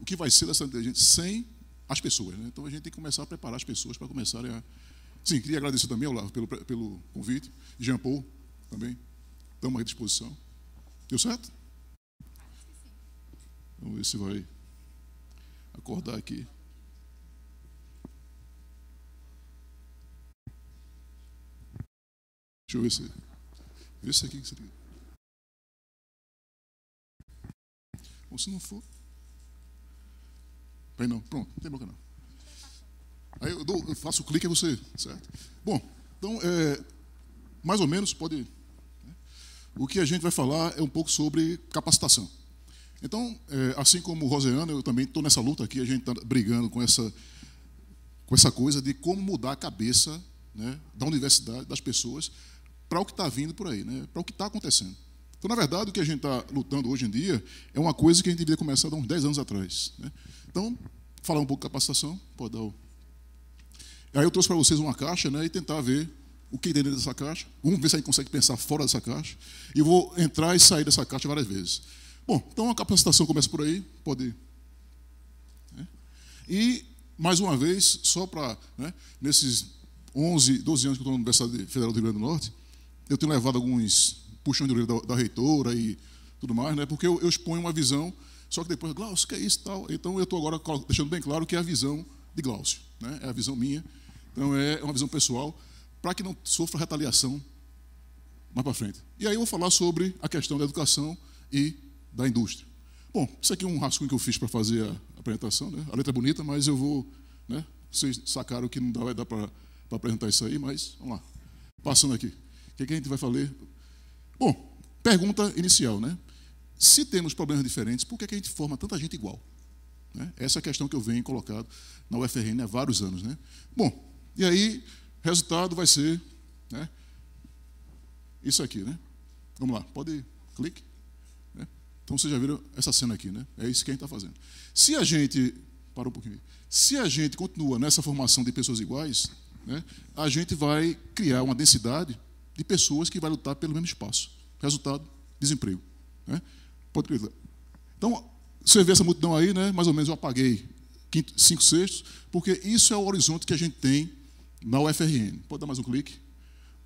o que vai ser dessa inteligência sem as pessoas, né? Então a gente tem que começar a preparar as pessoas para começarem a... Sim, queria agradecer também, Olavo, pelo convite. Jean Paul, também. Estamos à disposição. Deu certo? Vamos ver se vai acordar aqui. Deixa eu ver se... Vê se aqui que seria. Ou se não for... Aí não, pronto, não tem boca não. Aí eu faço o clique e você, certo? Bom, então, mais ou menos, pode... Né? O que a gente vai falar é um pouco sobre capacitação. Então, assim como o Rosiano, eu também estou nessa luta aqui, a gente está brigando com essa coisa de como mudar a cabeça, né, da universidade, das pessoas, para o que está vindo por aí, né, para o que está acontecendo. Então, na verdade, o que a gente está lutando hoje em dia é uma coisa que a gente deveria começar há uns 10 anos atrás, né? Então, falar um pouco de capacitação, pode dar o... Aí eu trouxe para vocês uma caixa, né, e tentar ver o que tem dentro dessa caixa. Vamos ver se a gente consegue pensar fora dessa caixa. E eu vou entrar e sair dessa caixa várias vezes. Bom, então a capacitação começa por aí, pode ir. Né? E, mais uma vez, só para... Né, nesses 11, 12 anos que eu estou na Universidade Federal do Rio Grande do Norte, eu tenho levado alguns puxões de orelha da reitora e tudo mais, né, porque eu exponho uma visão, só que depois, Glaucio, o que é isso e tal? Então eu estou agora deixando bem claro que é a visão de Glaucio, né, é a visão minha, então é uma visão pessoal, para que não sofra retaliação mais para frente. E aí eu vou falar sobre a questão da educação e da indústria. Bom, isso aqui é um rascunho que eu fiz para fazer a apresentação, né? A letra é bonita, mas eu vou... Né? Vocês sacaram que não vai dar para apresentar isso aí, mas vamos lá. Passando aqui. O que a gente vai falar? Bom, pergunta inicial, né? Se temos problemas diferentes, por que a gente forma tanta gente igual? Né? Essa é a questão que eu venho colocado na UFRN há vários anos, né? Bom, e aí, resultado vai ser, né, isso aqui, né? Vamos lá, pode ir, clique. Né? Então, vocês já viram essa cena aqui, né? É isso que a gente está fazendo. Se a gente... Para um pouquinho. Se a gente continua nessa formação de pessoas iguais, né, a gente vai criar uma densidade de pessoas que vai lutar pelo mesmo espaço. Resultado, desemprego. Né? Pode clicar. Então, você vê essa multidão aí, né? Mais ou menos eu apaguei 5/6, porque isso é o horizonte que a gente tem na UFRN. Pode dar mais um clique.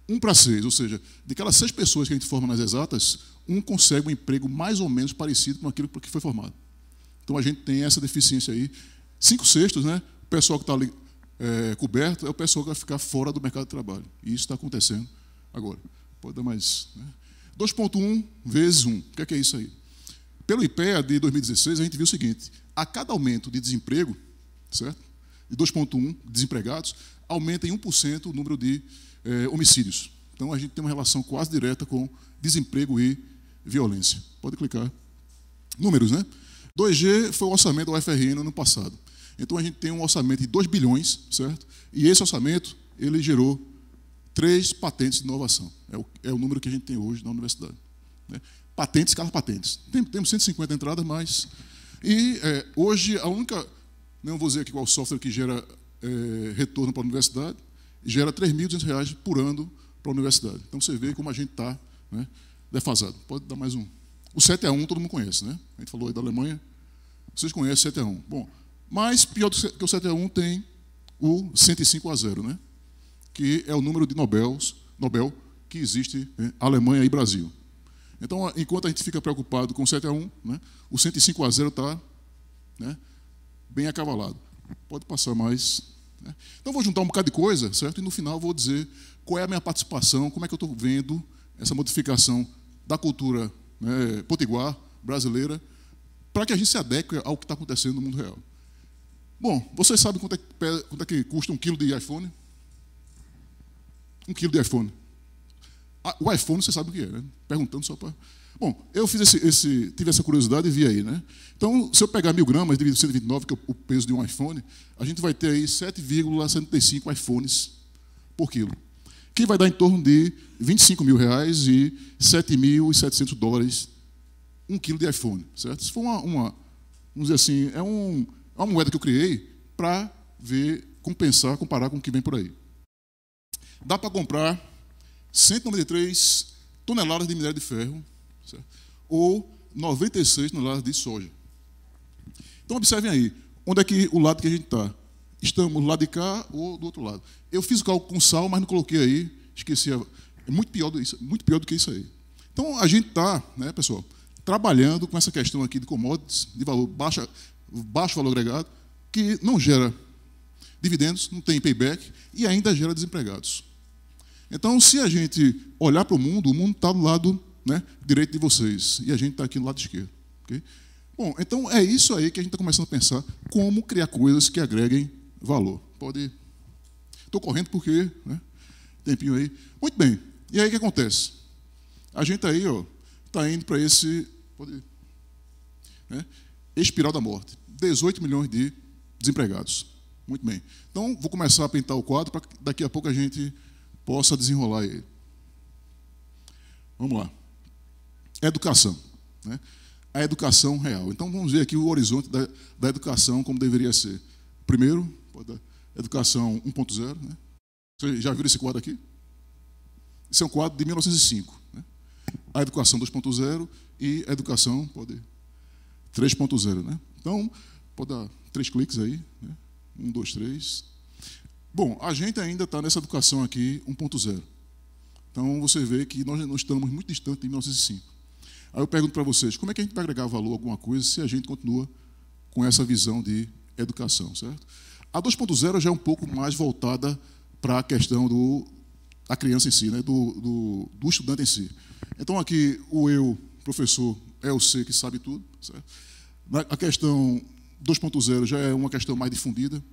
1 para 6, ou seja, de aquelas 6 pessoas que a gente forma nas exatas, um consegue um emprego mais ou menos parecido com aquilo que foi formado. Então a gente tem essa deficiência aí. 5/6, né? O pessoal que está ali coberto é o pessoal que vai ficar fora do mercado de trabalho. E isso está acontecendo agora. Pode dar mais. Né? 2,1 vezes 1. O que é isso aí? Pelo IPEA de 2016, a gente viu o seguinte: a cada aumento de desemprego, certo? De 2,1 desempregados, aumenta em 1% o número de homicídios. Então, a gente tem uma relação quase direta com desemprego e violência. Pode clicar. Números, né? 2G foi o orçamento da UFRN no ano passado. Então, a gente tem um orçamento de 2 bilhões, certo? E esse orçamento, ele gerou 3 patentes de inovação. É o número que a gente tem hoje na universidade. Né? Patentes, cada patentes. Temos 150 entradas, mas... E hoje, a única... Não vou dizer aqui qual software que gera retorno para a universidade, gera R$ 3.200 por ano para a universidade. Então, você vê como a gente está, né, defasado. Pode dar mais um. O 7A1 todo mundo conhece, né? A gente falou aí da Alemanha. Vocês conhecem o 7A1. Bom, mas pior do que o 7A1 tem o 105A0, né? Que é o número de Nobel que existe em Alemanha e Brasil. Então, enquanto a gente fica preocupado com o 7A1, né, o 105A0 está, né, bem acavalado. Pode passar mais. Né? Então, vou juntar um bocado de coisa, certo? E no final vou dizer qual é a minha participação, como é que eu estou vendo essa modificação da cultura, né, potiguar, brasileira, para que a gente se adeque ao que está acontecendo no mundo real. Bom, vocês sabem quanto é que custa 1 quilo de iPhone? 1 quilo de iPhone. O iPhone, você sabe o que é, né? Perguntando só para... Bom, eu fiz tive essa curiosidade e vi aí, né? Então, se eu pegar 1.000 gramas, dividido por 129, que é o peso de um iPhone, a gente vai ter aí 7,75 iPhones por quilo, que vai dar em torno de R$25 mil e $7.700 1 quilo de iPhone, certo? Se for vamos dizer assim, é uma moeda que eu criei para comparar com o que vem por aí. Dá para comprar 193 toneladas de minério de ferro, certo? Ou 96 toneladas de soja. Então, observem aí, onde é que o lado que a gente está? Estamos do lado de cá ou do outro lado? Eu fiz o cálculo com sal, mas não coloquei aí, esqueci. É muito pior do que isso aí. Então, a gente está, né, pessoal, trabalhando com essa questão aqui de commodities, de valor baixo valor agregado, que não gera dividendos, não tem payback e ainda gera desempregados. Então, se a gente olhar para o mundo está do lado, né, direito de vocês e a gente está aqui no lado esquerdo. Okay? Bom, então é isso aí que a gente está começando a pensar, como criar coisas que agreguem valor. Pode. Estou correndo porque, né, tempinho aí. Muito bem. E aí o que acontece? A gente aí está indo para esse, né, espiral da morte. 18 milhões de desempregados. Muito bem. Então, vou começar a pintar o quadro para que daqui a pouco a gente possa desenrolar ele. Vamos lá. Educação. Né? A educação real. Então, vamos ver aqui o horizonte da educação como deveria ser. Primeiro, educação 1.0. Né? Vocês já viram esse quadro aqui? Esse é um quadro de 1905. Né? A educação 2.0 e a educação 3.0. Né? Então, pode dar 3 cliques aí. Né? 1, 2, 3. Bom, a gente ainda está nessa educação aqui 1.0. Então, você vê que nós não estamos muito distantes de 1905. Aí eu pergunto para vocês, como é que a gente vai agregar valor a alguma coisa se a gente continua com essa visão de educação, certo? A 2.0 já é um pouco mais voltada para a questão da criança em si, né? do estudante em si. Então, aqui, o eu, professor, é o C que sabe tudo, certo? A questão 2.0 já é uma questão mais difundida.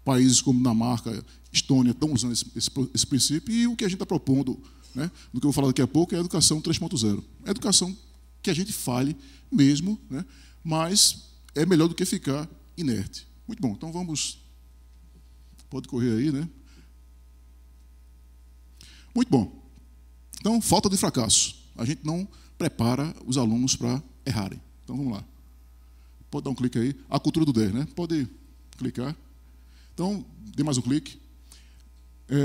Países como Dinamarca, Estônia estão usando esse princípio, e o que a gente está propondo, né, no que eu vou falar daqui a pouco, é a educação 3.0. É a educação que a gente fale mesmo, né, mas é melhor do que ficar inerte. Muito bom, então vamos... Pode correr aí, né? Muito bom. Então, falta de fracasso. A gente não prepara os alunos para errarem. Então, vamos lá. Pode dar um clique aí. A cultura do 10, né? Pode clicar. Então, dê mais um clique.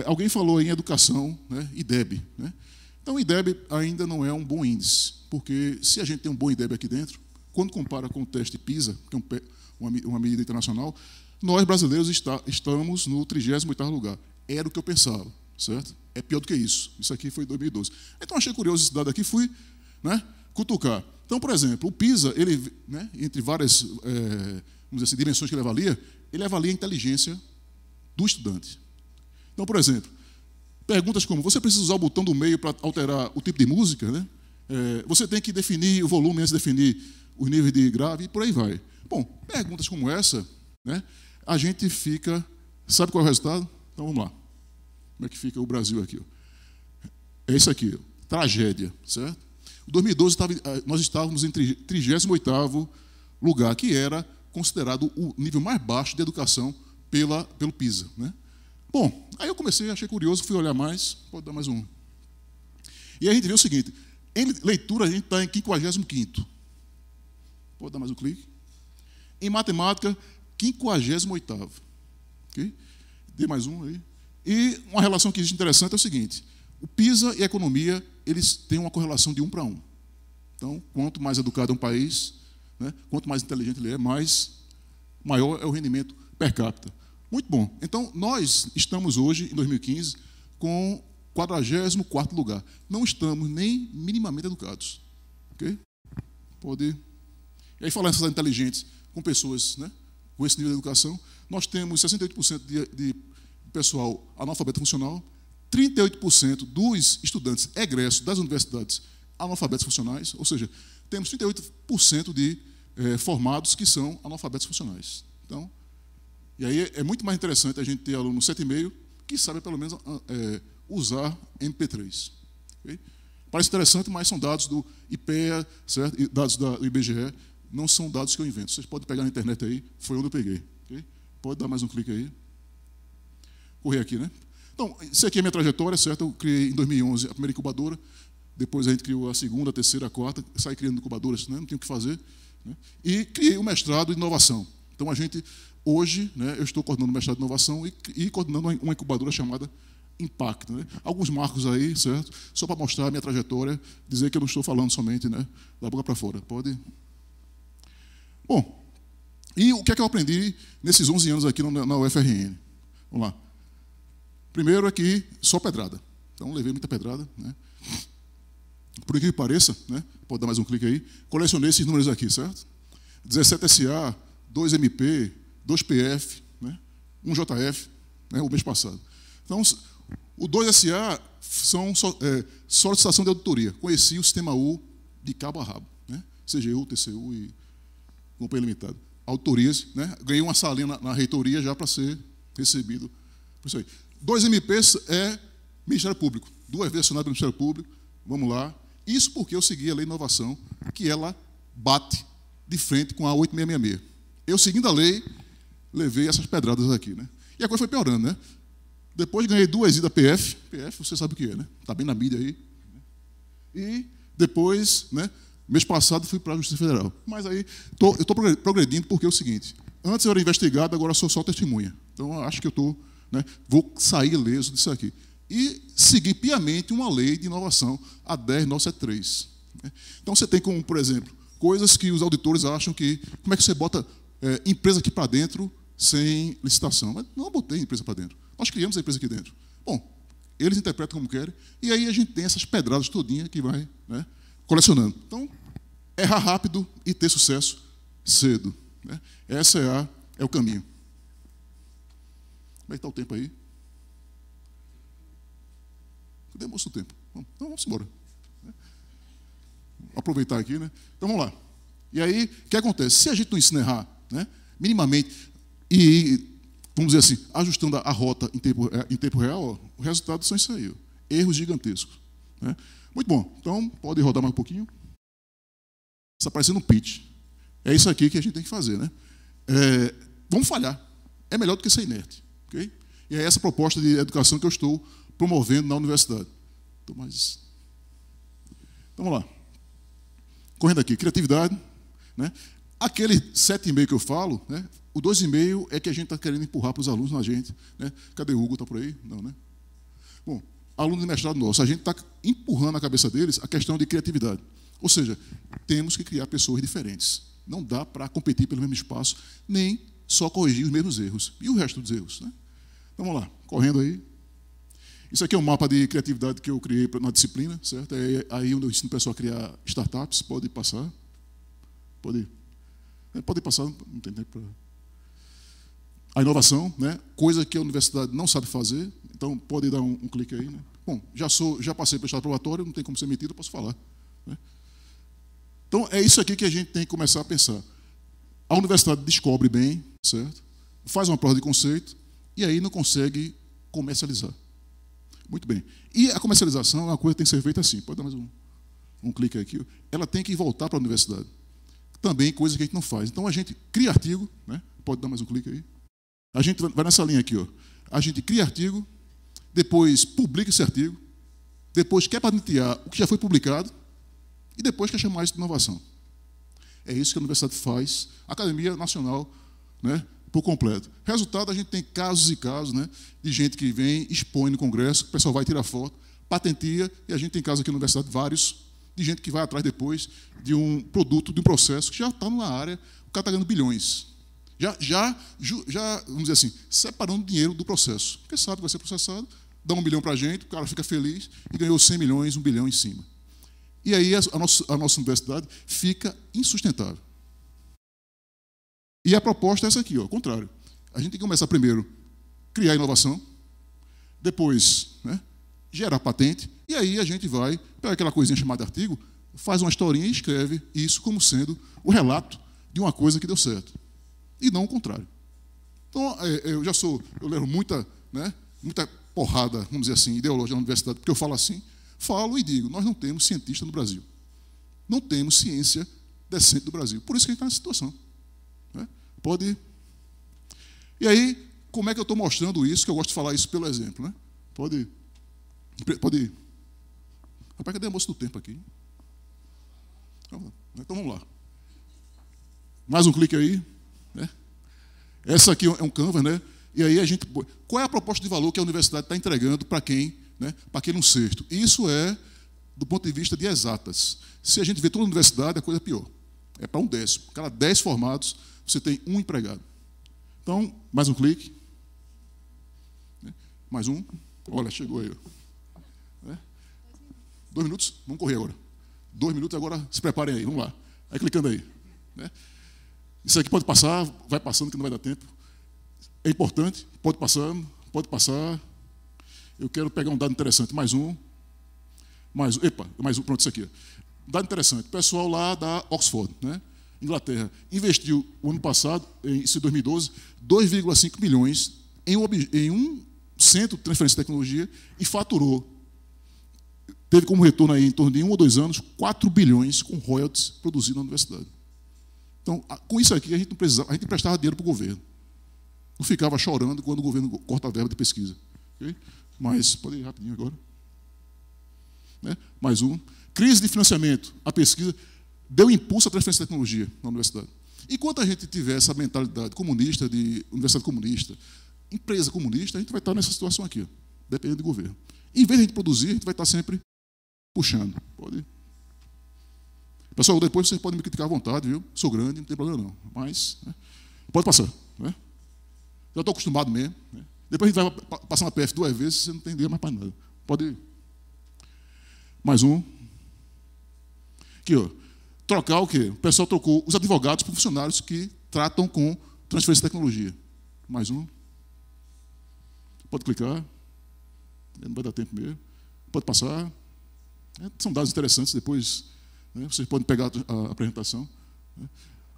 Alguém falou em educação, né? IDEB. Né? Então, o IDEB ainda não é um bom índice, porque se a gente tem um bom IDEB aqui dentro, quando compara com o teste PISA, que é uma medida internacional, nós, brasileiros, estamos no 38º lugar. Era o que eu pensava, certo? É pior do que isso. Isso aqui foi em 2012. Então, achei curioso esse dado aqui, fui, né, cutucar. Então, por exemplo, o PISA, ele, né, entre várias vamos dizer assim, dimensões que ele avalia a inteligência do estudante. Então, por exemplo, perguntas como, você precisa usar o botão do meio para alterar o tipo de música? Né? Você tem que definir o volume antes de definir os níveis de grave, e por aí vai. Bom, perguntas como essa, né, a gente fica... Sabe qual é o resultado? Então, vamos lá. Como é que fica o Brasil aqui? É isso aqui, tragédia, certo? Em 2012, nós estávamos em 38º lugar, que era considerado o nível mais baixo de educação pelo PISA. Né? Bom, aí eu achei curioso, fui olhar mais, pode dar mais um. E aí a gente vê o seguinte, em leitura a gente está em 55º. Pode dar mais um clique. Em matemática, 58º. Okay? Dê mais um aí. E uma relação que existe interessante é o seguinte, o PISA e a economia, eles têm uma correlação de 1 para 1. Então, quanto mais educado é um país, né, quanto mais inteligente ele é, maior é o rendimento per capita. Muito bom. Então, nós estamos hoje, em 2015, com 44º lugar. Não estamos nem minimamente educados. Okay? Pode... E aí, falando essas inteligentes com pessoas, né, com esse nível de educação, nós temos 68% de pessoal analfabeto funcional, 38% dos estudantes egressos das universidades analfabetos funcionais, ou seja, temos 38% de formados que são analfabetos funcionais. Então, e aí é muito mais interessante a gente ter aluno 7,5 que sabe pelo menos usar MP3. Okay? Parece interessante, mas são dados do IPEA, certo? E dados do IBGE, não são dados que eu invento. Vocês podem pegar na internet aí, foi onde eu peguei. Okay? Pode dar mais um clique aí. Correr aqui, né? Então, isso aqui é a minha trajetória, certo? Eu criei em 2011 a primeira incubadora, depois a gente criou a segunda, a terceira, a quarta, saí criando incubadoras, né? Não tinha o que fazer. Né? E criei o mestrado em inovação. Então, a gente, hoje, né, eu estou coordenando o mestrado de inovação e coordenando uma incubadora chamada Impacto. Né? Alguns marcos aí, certo? Só para mostrar a minha trajetória, dizer que eu não estou falando somente, né, da boca para fora. Pode? Bom, E o que é que eu aprendi nesses 11 anos aqui na UFRN? Vamos lá. Primeiro aqui, só pedrada. Então, levei muita pedrada, né? Por incrível que pareça, né? Pode dar mais um clique aí. Colecionei esses números aqui, certo? 17 SA, 2 MP, 2 PF, né? 1 JF, né? O mês passado. Então, o 2 SA são solicitação de auditoria. Conheci o sistema U de cabo a rabo, né? CGU, TCU e Companhia Limitada. Autorias, né? Ganhei uma salinha na reitoria já para ser recebido por isso aí. 2 MPs é Ministério Público, 2 vezes acionado pelo Ministério Público, vamos lá. Isso porque eu segui a lei de inovação, que ela bate de frente com a 8666. Eu, seguindo a lei, levei essas pedradas aqui, né? E a coisa foi piorando, né? Depois ganhei 2 da PF. PF, você sabe o que é, né? Está bem na mídia aí. E depois, né? Mês passado fui para a Justiça Federal. Mas aí eu estou progredindo porque é o seguinte: antes eu era investigado, agora sou só testemunha. Então eu acho que vou sair ileso disso aqui. E seguir piamente uma lei de inovação, a 10973. Então você tem como, por exemplo, coisas que os auditores acham que, como é que você bota empresa aqui para dentro sem licitação? Mas não botei empresa para dentro. Nós criamos a empresa aqui dentro. Bom, eles interpretam como querem, e aí a gente tem essas pedradas todinha que vai, né, colecionando. Então, errar rápido e ter sucesso cedo, né? Esse é o caminho. Como é que está o tempo aí? Cadê o tempo? Então vamos embora. Aproveitar aqui, né? Então vamos lá. E aí, o que acontece? Se a gente não ensina a errar, né, minimamente, e, vamos dizer assim, ajustando a rota em tempo real, ó, os resultados são isso aí, ó, erros gigantescos, né? Muito bom. Então, pode rodar mais um pouquinho. Está parecendo um pitch. É isso aqui que a gente tem que fazer, né? Vamos falhar. É melhor do que ser inerte. Okay? E é essa proposta de educação que eu estou promovendo na universidade. Então, vamos lá. Correndo aqui. Criatividade. Né? Aquele 7,5 que eu falo, né? O 2,5 é que a gente está querendo empurrar para os alunos na gente. Né? Cadê o Hugo? Está por aí? Não, né? Bom, aluno de mestrado nosso, a gente está empurrando na cabeça deles a questão de criatividade. Ou seja, temos que criar pessoas diferentes. Não dá para competir pelo mesmo espaço, nem só corrigir os mesmos erros. E o resto dos erros, né? Então, vamos lá, correndo aí. Isso aqui é um mapa de criatividade que eu criei na disciplina, certo? É aí onde eu ensino o pessoal a criar startups. Pode passar. Pode passar, não tem tempo para... A inovação, né? Coisa que a universidade não sabe fazer. Então, pode dar um clique aí, né? Bom, já passei pelo estado probatório, não tem como ser metido, posso falar, né? Então, é isso aqui que a gente tem que começar a pensar. A universidade descobre bem, certo? Faz uma prova de conceito e aí não consegue comercializar. Muito bem. E a comercialização é uma coisa que tem que ser feita assim. Pode dar mais um clique aqui. Ela tem que voltar para a universidade. Também coisa que a gente não faz. Então, a gente cria artigo, né? Pode dar mais um clique aí. A gente vai nessa linha aqui, ó. A gente cria artigo, depois publica esse artigo, depois quer patentear o que já foi publicado e depois quer chamar isso de inovação. É isso que a universidade faz, a Academia Nacional, né, por completo. Resultado, a gente tem casos e casos, né, de gente que vem, expõe no congresso, o pessoal vai tirar foto, patenteia, e a gente tem casos aqui na universidade, vários, de gente que vai atrás depois de um produto, de um processo que já está numa área, o cara está ganhando bilhões. Já, vamos dizer assim, separando dinheiro do processo. Porque sabe que vai ser processado, dá 1 milhão para a gente, o cara fica feliz e ganhou 100 milhões, 1 bilhão em cima. E aí a nossa universidade fica insustentável. E a proposta é essa aqui, ó, ao contrário. A gente tem que começar primeiro a criar inovação, depois, né, gerar patente, e aí a gente vai, pega aquela coisinha chamada artigo, faz uma historinha e escreve isso como sendo o relato de uma coisa que deu certo. E não o contrário. Então, eu levo muita porrada, vamos dizer assim, ideológica na universidade, porque eu falo assim, falo e digo, nós não temos cientista no Brasil. Não temos ciência decente no Brasil. Por isso que a gente está nessa situação. Né? Pode... E aí, como é que eu estou mostrando isso, que eu gosto de falar isso pelo exemplo, né? Pode... Rapaz, cadê a moça do tempo aqui? Então vamos lá. Mais um clique aí. Né? Essa aqui é um Canvas, né? E aí a gente... Qual é a proposta de valor que a universidade está entregando para quem, né? Para quem não sexto? Isso é do ponto de vista de exatas. Se a gente vê toda a universidade, a coisa é pior. É para 1/10. Cada 10 formados você tem um empregado. Então, mais um clique. Mais um. Olha, chegou aí. 2 minutos? Vamos correr agora. 2 minutos, agora se preparem aí, vamos lá. Aí clicando aí. Isso aqui pode passar, vai passando que não vai dar tempo. É importante, pode passando, pode passar. Eu quero pegar um dado interessante. Mais um. Epa, mais um, pronto, isso aqui. Dado interessante. O pessoal lá da Oxford, Inglaterra, investiu o ano passado, em 2012, 2,5 milhões em um centro de transferência de tecnologia e faturou. Teve como retorno aí, em torno de 1 ou 2 anos, 4 bilhões com royalties produzidos na universidade. Então, com isso aqui, a gente não precisava, a gente emprestava dinheiro para o governo. Não ficava chorando quando o governo corta a verba de pesquisa. Okay? Mas, pode ir rapidinho agora. Mais um. Crise de financiamento. A pesquisa deu impulso à transferência de tecnologia na universidade. Enquanto a gente tiver essa mentalidade comunista, de universidade comunista, empresa comunista, a gente vai estar nessa situação aqui, dependendo do governo. Em vez de a gente produzir, a gente vai estar sempre puxando. Pode ir. Pessoal, depois vocês podem me criticar à vontade, viu? Sou grande, não tem problema não. Mas, pode passar. Já estou acostumado mesmo. Depois a gente vai passar uma PF 2 vezes, você não tem dinheiro mais para nada. Pode ir. Mais um. Aqui, ó. Trocar o quê? O pessoal trocou os advogados por funcionários que tratam com transferência de tecnologia. Mais um. Pode clicar. Não vai dar tempo mesmo. Pode passar. São dados interessantes, depois vocês podem pegar a apresentação.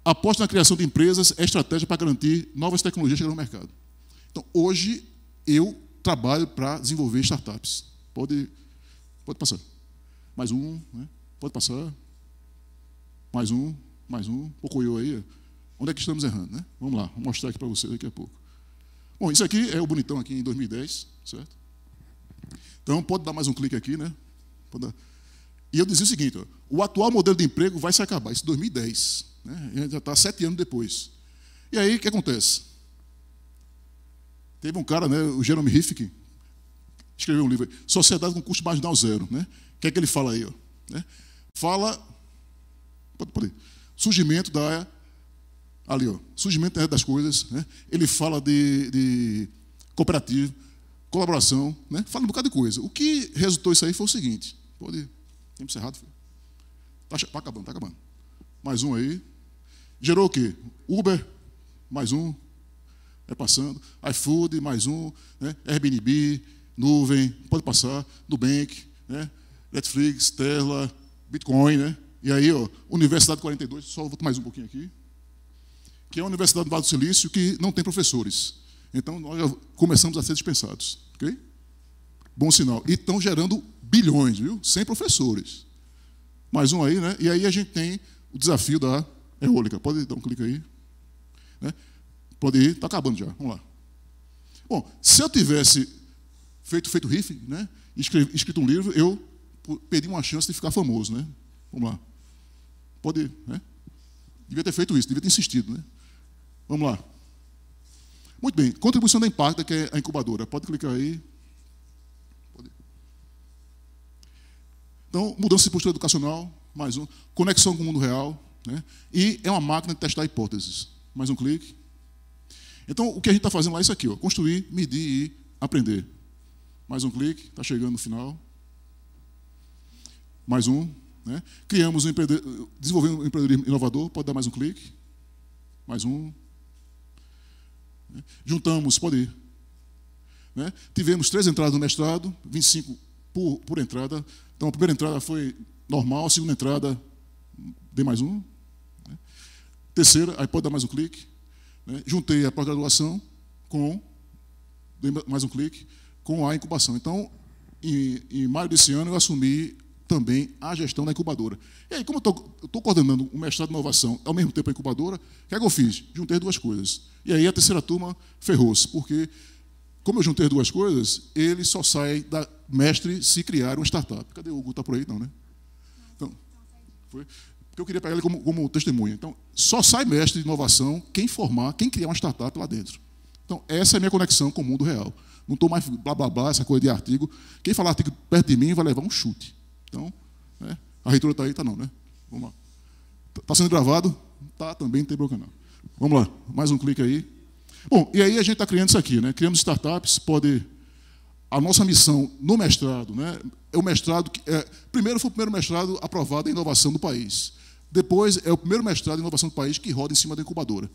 Aposta na criação de empresas é estratégia para garantir novas tecnologias chegando no mercado. Então, hoje, eu trabalho para desenvolver startups. Pode passar. Mais um. Pode passar. Mais um. Pouco eu aí. Onde é que estamos errando? Vamos lá, vou mostrar aqui para vocês daqui a pouco. Bom, isso aqui é o bonitão aqui em 2010, certo? Então, pode dar mais um clique aqui, Pode dar. E eu dizia o seguinte, o atual modelo de emprego vai se acabar, isso em 2010. A gente já está 7 anos depois. E aí, o que acontece? Teve um cara, o Jerome Rifkin, escreveu um livro, Sociedade com Custo Marginal Zero. O que é que ele fala aí? Fala, pode ir, surgimento da... Ali, surgimento das coisas. Ele fala de cooperativa, colaboração, fala um bocado de coisa. O que resultou isso aí foi o seguinte, pode ir. Tempo cerrado. Está acabando. Mais um aí. Gerou o quê? Uber, mais um. Passando. iFood, mais um. Airbnb, nuvem, pode passar. Nubank, Netflix, Tesla, Bitcoin. E aí, Universidade 42, só vou mais um pouquinho aqui. Que é a Universidade do Vale do Silício, que não tem professores. Então, nós já começamos a ser dispensados. Ok? Bom sinal. E estão gerando bilhões, viu? Sem professores. Mais um aí, E aí a gente tem o desafio da eólica. Pode dar um clique aí. Pode ir, está acabando já. Vamos lá. Bom, se eu tivesse feito riff, escrito um livro, eu perdi uma chance de ficar famoso, Vamos lá. Pode ir, Devia ter feito isso, devia ter insistido, Vamos lá. Muito bem. Contribuição da Impacta, que é a incubadora. Pode clicar aí. Então, mudança de postura educacional, mais um. Conexão com o mundo real, E é uma máquina de testar hipóteses. Mais um clique. Então, o que a gente está fazendo lá é isso aqui, construir, medir e aprender. Mais um clique, está chegando no final. Mais um. Criamos desenvolvendo um empreendedorismo inovador, pode dar mais um clique. Mais um. Juntamos, pode ir. Tivemos 3 entradas no mestrado, 25 por entrada. Então, a primeira entrada foi normal, a segunda entrada, dei mais um. Terceira, aí pode dar mais um clique. Juntei a pós-graduação dei mais um clique, com a incubação. Então, em maio desse ano, eu assumi também a gestão da incubadora. E aí, como eu estou coordenando o mestrado de inovação ao mesmo tempo a incubadora, o que é que eu fiz? Juntei 2 coisas. E aí a terceira turma ferrou-se, porque, como eu juntei 2 coisas, ele só sai da mestre se criar uma startup. Cadê o Hugo? Está por aí? Não, Então, foi. Porque eu queria pegar ele como testemunha. Então, só sai mestre de inovação quem criar uma startup lá dentro. Então, essa é a minha conexão com o mundo real. Não estou mais blá, blá, blá, essa coisa de artigo. Quem falar artigo perto de mim vai levar um chute. Então, a reitora está aí? Está não, Vamos lá. Está sendo gravado? Está também, não tem problema não. Vamos lá, mais um clique aí. Bom, e aí a gente está criando isso aqui, né? Criamos startups, a nossa missão no mestrado, né? É o mestrado primeiro foi o primeiro mestrado aprovado em inovação do país. Depois é o primeiro mestrado em inovação do país que roda em cima da incubadora,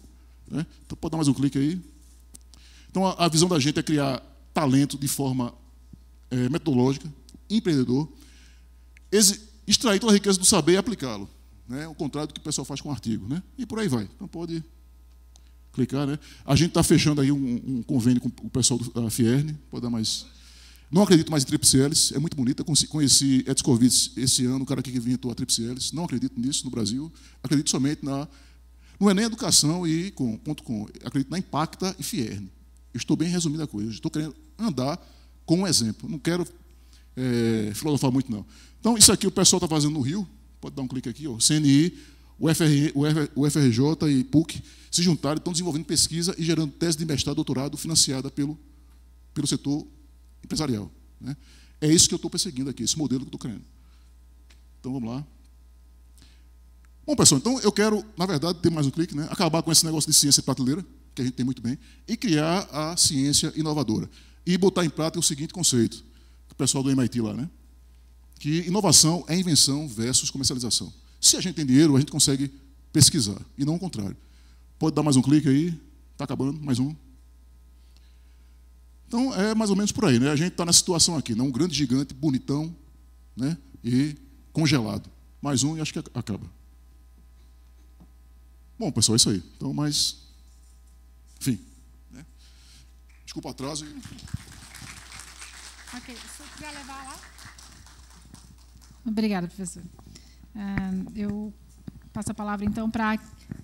né? Então pode dar mais um clique aí. Então a visão da gente é criar talento de forma metodológica, empreendedor, extrair toda a riqueza do saber e aplicá-lo, né? O contrário do que o pessoal faz com o artigo, né? E por aí vai. Então pode clicar, né? A gente está fechando aí um convênio com o pessoal da Fierne, pode dar mais. Não acredito mais em tríplice hélice, é muito bonita. Conheci Edson Corvitz esse ano, o cara que inventou a tríplice hélice. Não acredito nisso no Brasil. Acredito somente não é nem educação e .com. Acredito na Impacta e Fierne. Estou bem resumindo a coisa. Estou querendo andar com um exemplo. Não quero filosofar muito, não. Então, isso aqui o pessoal está fazendo no Rio. Pode dar um clique aqui, ó. CNI, o FRJ e PUC se juntaram e estão desenvolvendo pesquisa e gerando tese de mestrado e doutorado financiada pelo setor empresarial, né? É isso que eu estou perseguindo aqui, esse modelo que eu estou criando. Então, vamos lá. Bom, pessoal, então eu quero, na verdade, ter mais um clique, né? Acabar com esse negócio de ciência prateleira, que a gente tem muito bem, e criar a ciência inovadora. E botar em prática o seguinte conceito, do pessoal do MIT lá, né? Que inovação é invenção versus comercialização. Se a gente tem dinheiro, a gente consegue pesquisar, e não o contrário. Pode dar mais um clique aí, está acabando, mais um. Então, é mais ou menos por aí, né? A gente está nessa situação aqui, né? Um grande gigante, bonitão, né? E congelado. Mais um e acho que acaba. Bom, pessoal, é isso aí. Então, mas... Enfim. Né? Desculpa o atraso. Ok, se você quiser levar lá. Obrigada, professor. Eu passo a palavra, então, para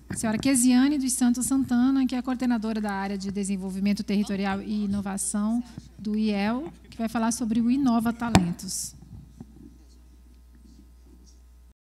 a senhora Quesiane dos Santos Santana, que é a coordenadora da área de desenvolvimento territorial e inovação do IEL, que vai falar sobre o Inova Talentos.